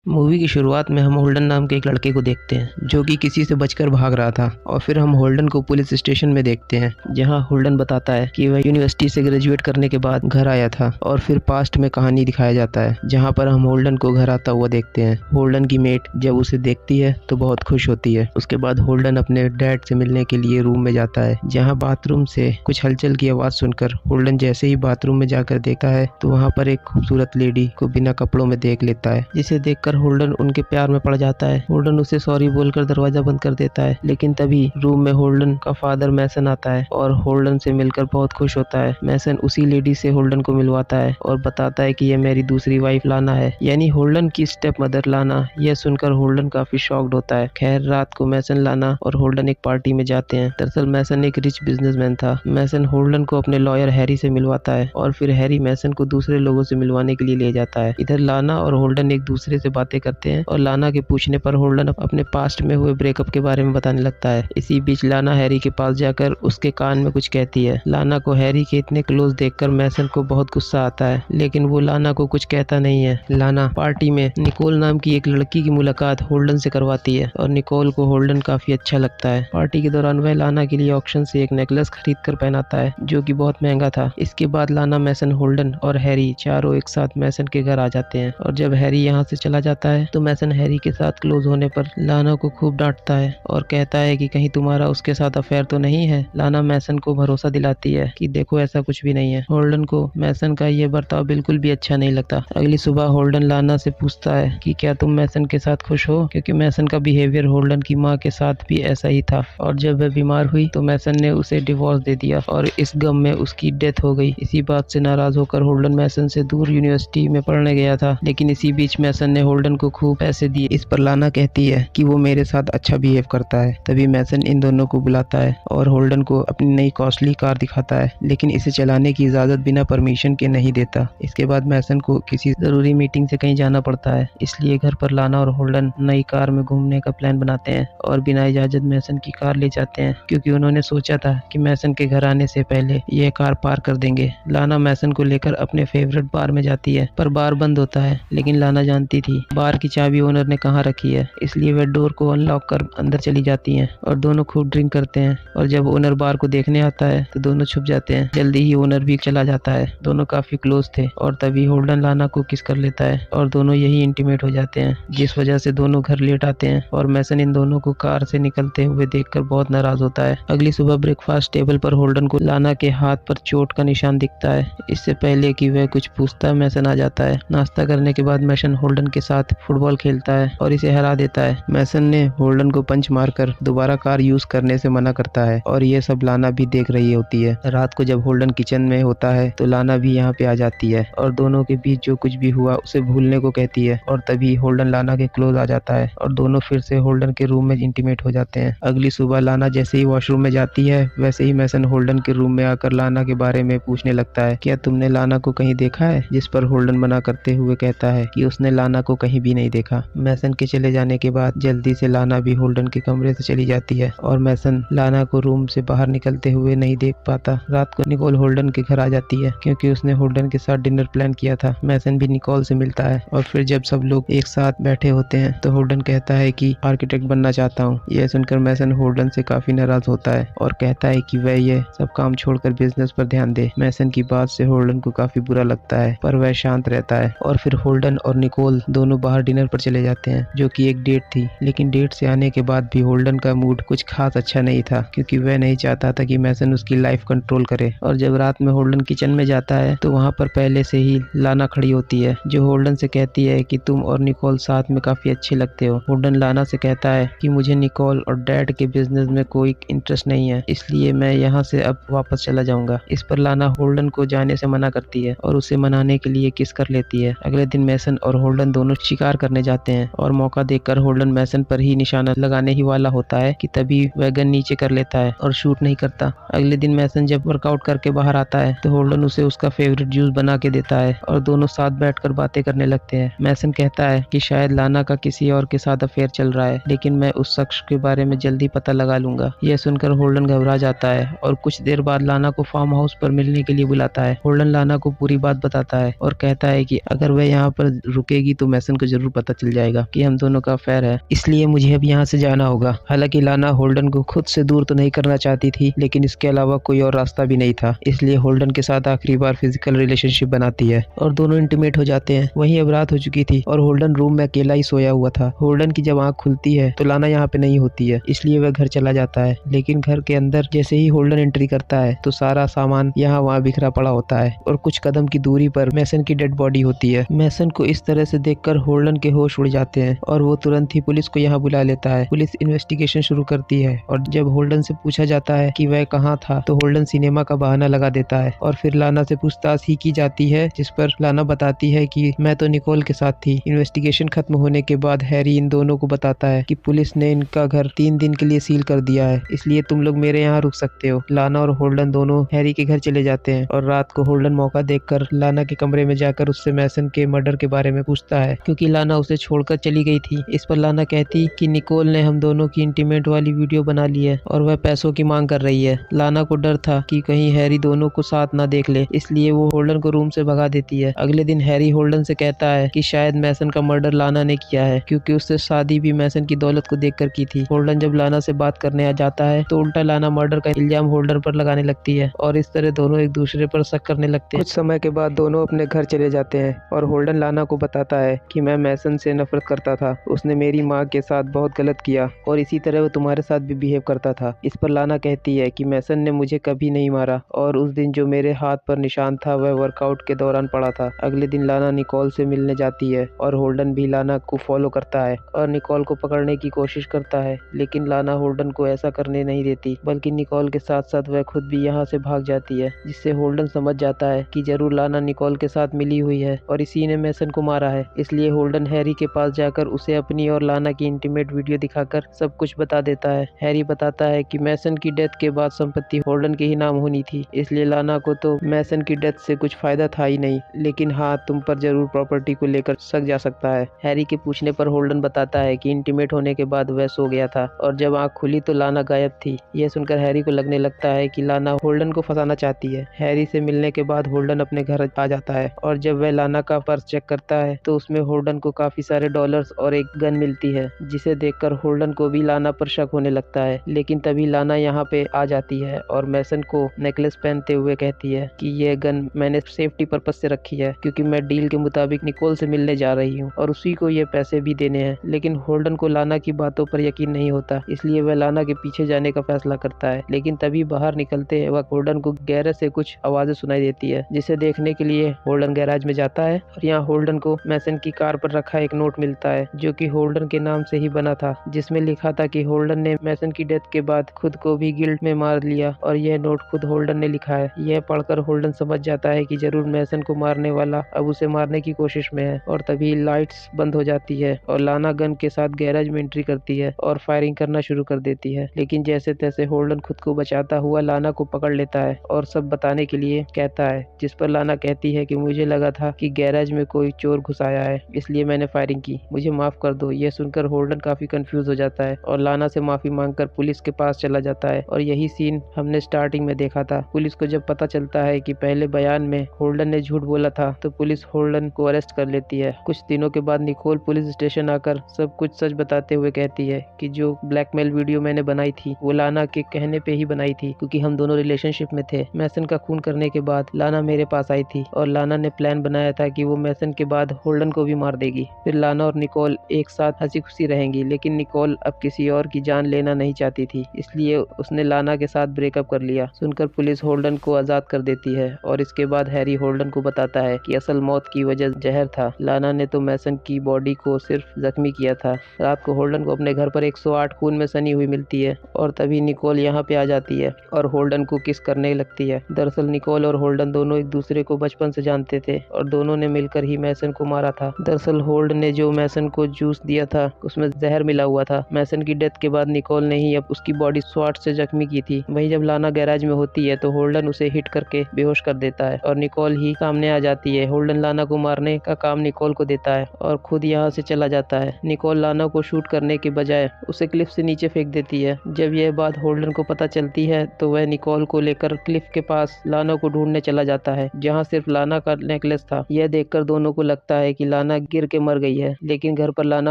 Movie की शुरुआत में हम होल्डन नाम के एक लड़के को देखते हैं जो कि किसी से बचकर भाग रहा था और फिर हम होल्डन को पुलिस स्टेशन में देखते हैं जहां होल्डन बताता है कि वह यूनिवर्सिटी से ग्रेजुएट करने के बाद घर आया था और फिर पास्ट में कहानी दिखाया जाता है जहां पर हम होल्डन को घर आता हुआ देखते हैं। होल्डन की मेट जब उसे देखती है तो बहुत खुश होती है। उसके बाद होल्डन अपने डैड से मिलने के लिए रूम में जाता है जहाँ बाथरूम से कुछ हलचल की आवाज सुनकर होल्डन जैसे ही बाथरूम में जाकर देखता है तो वहाँ पर एक खूबसूरत लेडी को बिना कपड़ों में देख लेता है, जिसे देखकर होल्डन उनके प्यार में पड़ जाता है। होल्डन उसे सॉरी बोलकर दरवाजा बंद कर देता है, लेकिन तभी रूम में होल्डन का फादर मैसन आता है और होल्डन से मिलकर बहुत खुश होता है। मैसन उसी लेडी से होल्डन को मिलवाता है और बताता है कि यह मेरी दूसरी वाइफ लाना है, यानी होल्डन की स्टेप मदर लाना। यह सुनकर होल्डन काफी शॉक्ड होता है। खैर, रात को मैसन, लाना और होल्डन एक पार्टी में जाते हैं। दरअसल मैसन एक रिच बिजनेसमैन था। मैसन होल्डन को अपने लॉयर हैरी से मिलवाता है और फिर हैरी मैसन को दूसरे लोगों से मिलवाने के लिए ले जाता है। इधर लाना और होल्डन एक दूसरे से बातें करते हैं और लाना के पूछने पर होल्डन अपने पास्ट में हुए ब्रेकअप के बारे में बताने लगता है। इसी बीच लाना हैरी के पास जाकर उसके कान में कुछ कहती है। लाना को हैरी के इतने क्लोज देखकर मैसन को बहुत गुस्सा आता है, लेकिन वो लाना को कुछ कहता नहीं है। लाना पार्टी में निकोल नाम की एक लड़की की मुलाकात होल्डन से करवाती है और निकोल को होल्डन काफी अच्छा लगता है। पार्टी के दौरान वह लाना के लिए ऑक्शन से एक नेकलेस खरीद कर पहनाता है जो कि बहुत महंगा था। इसके बाद लाना, मैसन, होल्डन और हैरी चारों एक साथ मैसन के घर आ जाते हैं और जब हैरी यहाँ से चला जाता है तो मैसन हैरी के साथ क्लोज होने पर लाना को खूब डांटता है और कहता है कि कहीं तुम्हारा उसके साथ अफेयर तो नहीं है। लाना मैसन को भरोसा दिलाती है कि देखो ऐसा कुछ भी नहीं है। होल्डन को मैसन का ये बर्ताव बिल्कुल भी अच्छा नहीं लगता। अगली सुबह होल्डन लाना से पूछता है कि क्या तुम मैसन के साथ खुश हो, क्योंकि मैसन का बिहेवियर होल्डन की माँ के साथ भी ऐसा ही था और जब वह बीमार हुई तो मैसन ने उसे डिवोर्स दे दिया और इस गम में उसकी डेथ हो गई। इसी बात से नाराज होकर होल्डन मैसन से दूर यूनिवर्सिटी में पढ़ने गया था, लेकिन इसी बीच मैसन ने होल्डन को खूब पैसे दिए। इस पर लाना कहती है कि वो मेरे साथ अच्छा बिहेव करता है। तभी मैसन इन दोनों को बुलाता है और होल्डन को अपनी नई कॉस्टली कार दिखाता है, लेकिन इसे चलाने की इजाजत बिना परमिशन के नहीं देता। इसके बाद मैसन को किसी जरूरी मीटिंग से कहीं जाना पड़ता है, इसलिए घर पर लाना और होल्डन नई कार में घूमने का प्लान बनाते हैं और बिना इजाजत मैसन की कार ले जाते हैं, क्योंकि उन्होंने सोचा था कि मैसन के घर आने से पहले ये कार पार्क कर देंगे। लाना मैसन को लेकर अपने फेवरेट बार में जाती है, पर बार बंद होता है, लेकिन लाना जानती थी बार की चाबी ओनर ने कहाँ रखी है, इसलिए वह डोर को अनलॉक कर अंदर चली जाती हैं और दोनों खूब ड्रिंक करते हैं। और जब ओनर बार को देखने आता है तो दोनों छुप जाते हैं। जल्दी ही ओनर भी चला जाता है। दोनों काफी क्लोज थे और तभी होल्डन लाना को किस कर लेता है और दोनों यही इंटीमेट हो जाते हैं, जिस वजह से दोनों घर लेट आते हैं और मैसन इन दोनों को कार से निकलते हुए देखकर बहुत नाराज होता है। अगली सुबह ब्रेकफास्ट टेबल पर होल्डन को लाना के हाथ पर चोट का निशान दिखता है। इससे पहले कि वह कुछ पूछता मैसन आ जाता है। नाश्ता करने के बाद मैसन होल्डन के साथ फुटबॉल खेलता है और इसे हरा देता है। मैसन ने होल्डन को पंच मारकर दोबारा कार यूज करने से मना करता है और ये सब लाना भी देख रही होती है। रात को जब होल्डन किचन में होता है तो लाना भी यहाँ पे आ जाती है और दोनों के बीच जो कुछ भी हुआ उसे भूलने को कहती है और तभी होल्डन लाना के क्लोज आ जाता है और दोनों फिर से होल्डन के रूम में इंटीमेट हो जाते हैं। अगली सुबह लाना जैसे ही वॉशरूम में जाती है वैसे ही मैसन होल्डन के रूम में आकर लाना के बारे में पूछने लगता है, क्या तुमने लाना को कहीं देखा है? जिस पर होल्डन मना करते हुए कहता है कि उसने लाना को कहीं भी नहीं देखा। मैसन के चले जाने के बाद जल्दी से लाना भी होल्डन के कमरे से चली जाती है और मैसन लाना को रूम से बाहर निकलते हुए नहीं देख पाता। रात को निकोल होल्डन के घर आ जाती है क्योंकि उसने होल्डन के साथ डिनर प्लान किया था। मैसन भी निकोल से मिलता है और फिर जब सब लोग एक साथ बैठे होते हैं तो होल्डन कहता है कि आर्किटेक्ट बनना चाहता हूँ। यह सुनकर मैसन होल्डन से काफी नाराज होता है और कहता है कि वह यह सब काम छोड़कर बिजनेस पर ध्यान दे। मैसन की बात से होल्डन को काफी बुरा लगता है, पर वह शांत रहता है और फिर होल्डन और निकोल दोनों बाहर डिनर पर चले जाते हैं, जो कि एक डेट थी। लेकिन डेट से आने के बाद भी होल्डन का मूड कुछ खास अच्छा नहीं था, क्योंकि वह नहीं चाहता था कि मैसन उसकी लाइफ कंट्रोल करे। और जब रात में होल्डन किचन में जाता है तो वहाँ पर पहले से ही लाना खड़ी होती है, जो होल्डन से कहती है कि तुम और निकोल साथ में काफी अच्छे लगते हो। होल्डन लाना से कहता है कि मुझे निकोल और डैड के बिजनेस में कोई इंटरेस्ट नहीं है, इसलिए मैं यहाँ से अब वापस चला जाऊंगा। इस पर लाना होल्डन को जाने से मना करती है और उसे मनाने के लिए किस कर लेती है। अगले दिन मैसन और होल्डन दोनों शिकार करने जाते हैं और मौका देखकर होल्डन मैसन पर ही निशाना लगाने ही वाला होता है कि तभी वह गन नीचे कर लेता है और शूट नहीं करता। अगले दिन मैसन जब वर्कआउट करके बाहर आता है तो होल्डन उसे उसका फेवरेट जूस बना के देता है और दोनों साथ बैठकर बातें करने लगते हैं। मैसन कहता है कि शायद लाना का किसी और के साथ अफेयर चल रहा है, लेकिन मैं उस शख्स के बारे में जल्दी पता लगा लूंगा। यह सुनकर होल्डन घबरा जाता है और कुछ देर बाद लाना को फार्म हाउस पर मिलने के लिए बुलाता है। होल्डन लाना को पूरी बात बताता है और कहता है कि अगर वह यहाँ पर रुकेगी तो मैसन होल्डन को जरूर पता चल जाएगा कि हम दोनों का अफेयर है, इसलिए मुझे अब यहाँ से जाना होगा। हालांकि लाना होल्डन को खुद से दूर तो नहीं करना चाहती थी, लेकिन इसके अलावा कोई और रास्ता भी नहीं था, इसलिए होल्डन के साथ आखिरी बार फिजिकल रिलेशनशिप बनाती है और दोनों इंटीमेट हो जाते हैं। वहीं अब रात हो चुकी थी और होल्डन रूम में अकेला ही सोया हुआ था। होल्डन की जब आंख खुलती है तो लाना यहाँ पे नहीं होती है, इसलिए वह घर चला जाता है। लेकिन घर के अंदर जैसे ही होल्डन एंट्री करता है तो सारा सामान यहाँ वहाँ बिखरा पड़ा होता है और कुछ कदम की दूरी पर मैसन की डेड बॉडी होती है। मैसन को इस तरह से देखकर होल्डन के होश उड़ जाते हैं और वो तुरंत ही पुलिस को यहाँ बुला लेता है। पुलिस इन्वेस्टिगेशन शुरू करती है और जब होल्डन से पूछा जाता है कि वह कहाँ था तो होल्डन सिनेमा का बहाना लगा देता है और फिर लाना से पूछताछ ही की जाती है, जिस पर लाना बताती है कि मैं तो निकोल के साथ थी। इन्वेस्टिगेशन खत्म होने के बाद हैरी इन दोनों को बताता है कि पुलिस ने इनका घर 3 दिन के लिए सील कर दिया है, इसलिए तुम लोग मेरे यहाँ रुक सकते हो। लाना और होल्डन दोनों हैरी के घर चले जाते हैं और रात को होल्डन मौका देखकर लाना के कमरे में जाकर उससे मैसन के मर्डर के बारे में पूछता है, क्योंकि लाना उसे छोड़कर चली गई थी। इस पर लाना कहती कि निकोल ने हम दोनों की इंटीमेट वाली वीडियो बना ली है और वह पैसों की मांग कर रही है। लाना को डर था कि कहीं हैरी दोनों को साथ ना देख ले, इसलिए वो होल्डन को रूम से भगा देती है। अगले दिन हैरी होल्डन से कहता है कि शायद मैसन का मर्डर लाना ने किया है, क्योंकि उससे शादी भी मैसन की दौलत को देखकर की थी। होल्डन जब लाना से बात करने आ जाता है तो उल्टा लाना मर्डर का इल्जाम होल्डन पर लगाने लगती है और इस तरह दोनों एक दूसरे पर शक करने लगते हैं। कुछ समय के बाद दोनों अपने घर चले जाते हैं और होल्डन लाना को बताता है कि मैं मैसन से नफरत करता था, उसने मेरी माँ के साथ बहुत गलत किया और इसी तरह वो तुम्हारे साथ भी बिहेव करता था। इस पर लाना कहती है कि मैसन ने मुझे कभी नहीं मारा और उस दिन जो मेरे हाथ पर निशान था वह वर्कआउट के दौरान पड़ा था। अगले दिन लाना निकोल से मिलने जाती है और होल्डन भी लाना को फॉलो करता है और निकोल को पकड़ने की कोशिश करता है, लेकिन लाना होल्डन को ऐसा करने नहीं देती, बल्कि निकोल के साथ साथ वह खुद भी यहाँ से भाग जाती है, जिससे होल्डन समझ जाता है कि जरूर लाना निकोल के साथ मिली हुई है और इसी ने मैसन को मारा है। इसलिए होल्डन हैरी के पास जाकर उसे अपनी और लाना की इंटीमेट वीडियो दिखाकर सब कुछ बता देता है। हैरी बताता है कि मैसन की डेथ के बाद संपत्ति होल्डन के ही नाम होनी थी, इसलिए लाना को तो मैसन की डेथ से कुछ फायदा था ही नहीं, लेकिन हाँ तुम पर जरूर प्रॉपर्टी को लेकर शक जा सकता है। हैरी के पूछने पर होल्डन बताता है कि इंटीमेट होने के बाद वह सो गया था और जब आंख खुली तो लाना गायब थी। यह सुनकर हैरी को लगने लगता है कि लाना होल्डन को फंसाना चाहती है। हैरी से मिलने के बाद होल्डन अपने घर आ जाता है और जब वह लाना का पर्स चेक करता है तो उसमें होल्डन को काफी सारे डॉलर्स और एक गन मिलती है, जिसे देखकर होल्डन को भी लाना पर शक होने लगता है। लेकिन तभी लाना यहाँ पे आ जाती है और मैसन को नेकलेस पहनते हुए कहती है कि यह गन मैंने सेफ्टी पर्पज से रखी है, क्योंकि मैं डील के मुताबिक निकोल से मिलने जा रही हूँ और उसी को ये पैसे भी देने हैं। लेकिन होल्डन को लाना की बातों पर यकीन नहीं होता, इसलिए वह लाना के पीछे जाने का फैसला करता है। लेकिन तभी बाहर निकलते वक्त होल्डन को गैरेज से कुछ आवाजें सुनाई देती है, जिसे देखने के लिए होल्डन गैराज में जाता है और यहाँ होल्डन को मैसन की कार पर रखा एक नोट मिलता है, जो कि होल्डन के नाम से ही बना था, जिसमें लिखा था कि होल्डन ने मैसन की डेथ के बाद खुद को भी गिल्ट में मार लिया और यह नोट खुद होल्डन ने लिखा है। यह पढ़कर होल्डन समझ जाता है कि जरूर मैसन को मारने वाला अब उसे मारने की कोशिश में है और तभी लाइट्स बंद हो जाती है और लाना गन के साथ गैराज में एंट्री करती है और फायरिंग करना शुरू कर देती है। लेकिन जैसे तैसे होल्डन खुद को बचाता हुआ लाना को पकड़ लेता है और सब बताने के लिए कहता है, जिस पर लाना कहती है कि मुझे लगा था कि गैराज में कोई चोर घुस आया है, इसलिए मैंने फायरिंग की, मुझे माफ कर दो। यह सुनकर होल्डन काफी कंफ्यूज हो जाता है और लाना से माफी मांगकर पुलिस के पास चला जाता है और यही सीन हमने स्टार्टिंग में देखा था। पुलिस को जब पता चलता है कि पहले बयान में होल्डन ने झूठ बोला था तो पुलिस होल्डन को अरेस्ट कर लेती है। कुछ दिनों के बाद निकोल पुलिस स्टेशन आकर सब कुछ सच बताते हुए कहती है कि जो ब्लैकमेल वीडियो मैंने बनाई थी वो लाना के कहने पे ही बनाई थी, क्योंकि हम दोनों रिलेशनशिप में थे। मैसन का खून करने के बाद लाना मेरे पास आई थी और लाना ने प्लान बनाया था कि वो मैसन के बाद होल्डन को भी मार देगी। फिर लाना और निकोल एक साथ हंसी खुशी रहेंगी, लेकिन निकोल अब किसी और की जान लेना नहीं चाहती थी, इसलिए उसने लाना के साथ ब्रेकअप कर लिया। सुनकर पुलिस होल्डन को आजाद कर देती है और इसके बाद हैरी होल्डन को बताता है कि असल मौत की वजह जहर था, लाना ने तो मैसन की बॉडी को सिर्फ जख्मी किया था। रात को होल्डन को अपने घर पर 108 खून में सनी हुई मिलती है और तभी निकोल यहाँ पे आ जाती है और होल्डन को किस करने लगती है। दरअसल निकोल और होल्डन दोनों एक दूसरे को बचपन से जानते थे और दोनों ने मिलकर ही मैसन को मारा था। दरअसल होल्डन ने जो मैसन को जूस दिया था उसमें जहर मिला हुआ था। मैसन की डेथ के बाद निकोल ने ही अब उसकी बॉडी स्वाट से जख्मी की थी। वहीं जब लाना गैराज में होती है तो होल्डन उसे हिट करके बेहोश कर देता है और निकोल ही सामने आ जाती है। होल्डन लाना को मारने का काम निकोल को देता है और खुद यहाँ से चला जाता है। निकोल लाना को शूट करने के बजाय उसे क्लिफ से नीचे फेंक देती है। जब यह बात होल्डन को पता चलती है तो वह निकोल को लेकर क्लिफ के पास लाना को ढूंढने चला जाता है, जहाँ सिर्फ लाना का नेकलेस था। यह देखकर दोनों को लगता है कि लाना लाना गिर के मर गई है, लेकिन घर पर लाना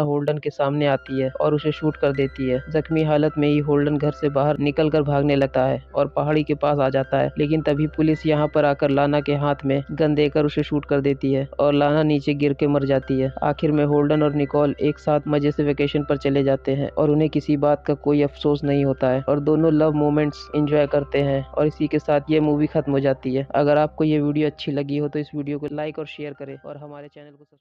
होल्डन के सामने आती है और उसे शूट कर देती है। जख्मी हालत में ही होल्डन घर से बाहर निकलकर भागने लगता है और पहाड़ी के पास आ जाता है, लेकिन तभी पुलिस यहाँ पर आकर लाना के हाथ में गन देकर उसे शूट कर देती है और लाना नीचे गिर के मर जाती है। आखिर में होल्डन और निकोल एक साथ मजे से वेकेशन पर चले जाते हैं और उन्हें किसी बात का कोई अफसोस नहीं होता है और दोनों लव मोमेंट्स एंजॉय करते हैं और इसी के साथ ये मूवी खत्म हो जाती है। अगर आपको ये वीडियो अच्छी लगी हो तो इस वीडियो को लाइक और शेयर करें और हमारे चैनल को सब्सक्राइब